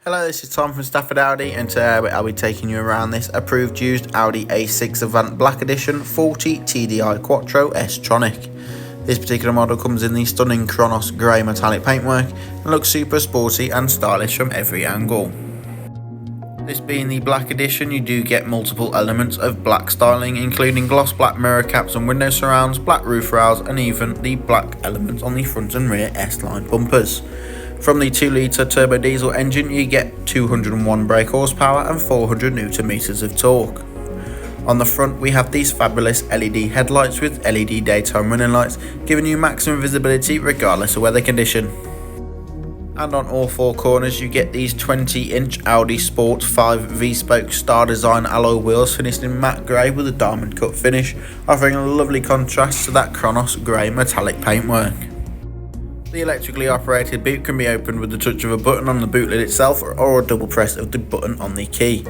Hello, this is Tom from Stafford Audi, and today I'll be taking you around this approved used Audi A6 Avant Black Edition 40 TDI Quattro S Tronic. This particular model comes in the stunning Chronos grey metallic paintwork and looks super sporty and stylish from every angle. This being the black edition, you do get multiple elements of black styling, including gloss black mirror caps and window surrounds, black roof rails, and even the black elements on the front and rear S-line bumpers. From the 2-litre turbo diesel engine, you get 201 brake horsepower and 400 Nm of torque. On the front, we have these fabulous LED headlights with LED daytime running lights, giving you maximum visibility regardless of weather condition. And on all four corners, you get these 20-inch Audi Sport 5 V-spoke star design alloy wheels finished in matte grey with a diamond cut finish, offering a lovely contrast to that Chronos grey metallic paintwork. The electrically operated boot can be opened with the touch of a button on the boot lid itself or a double press of the button on the key.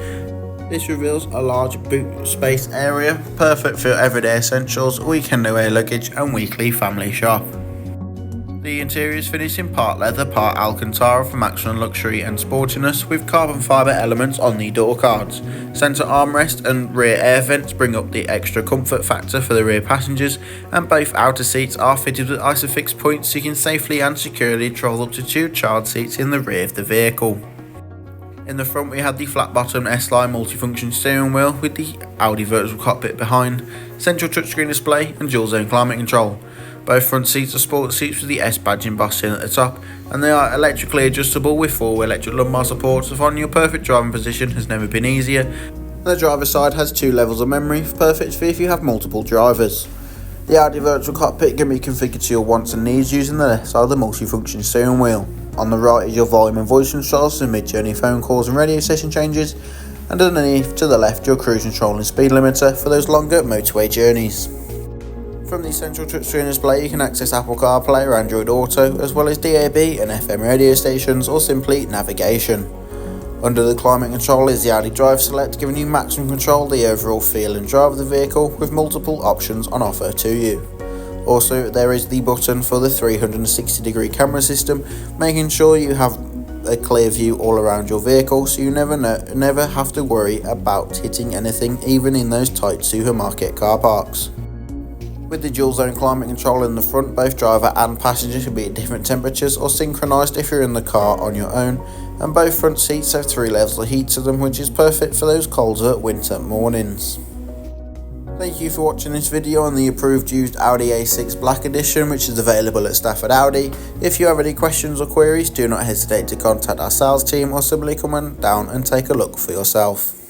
This reveals a large boot space area, perfect for everyday essentials, weekend away luggage and weekly family shop. The interior is finished in part leather, part Alcantara for maximum luxury and sportiness, with carbon fibre elements on the door cards. Centre armrest and rear air vents bring up the extra comfort factor for the rear passengers, and both outer seats are fitted with Isofix points so you can safely and securely travel up to 2 child seats in the rear of the vehicle. In the front, we have the flat-bottomed S-line multifunction steering wheel with the Audi virtual cockpit behind, central touchscreen display and dual-zone climate control. Both front seats are sport seats with the S badge embossed in at the top, and they are electrically adjustable with 4-wheel electric lumbar support, so finding your perfect driving position has never been easier. The driver's side has 2 levels of memory, perfect for if you have multiple drivers. The Audi virtual cockpit can be configured to your wants and needs using the left side of the multifunction steering wheel. On the right is your volume and voice controls for mid-journey phone calls and radio station changes, and underneath to the left your cruise control and speed limiter for those longer motorway journeys. From the central touchscreen display, you can access Apple CarPlay or Android Auto, as well as DAB and FM radio stations, or simply navigation. Under the climate control is the Audi Drive Select, giving you maximum control of the overall feel and drive of the vehicle, with multiple options on offer to you. Also, there is the button for the 360-degree camera system, making sure you have a clear view all around your vehicle, so you never have to worry about hitting anything, even in those tight supermarket car parks. With the dual zone climate control in the front, both driver and passenger can be at different temperatures or synchronised if you're in the car on your own, and both front seats have 3 levels of heat to them, which is perfect for those colder winter mornings. Thank you for watching this video on the approved used Audi A6 Black Edition, which is available at Stafford Audi. If you have any questions or queries, do not hesitate to contact our sales team or simply come on down and take a look for yourself.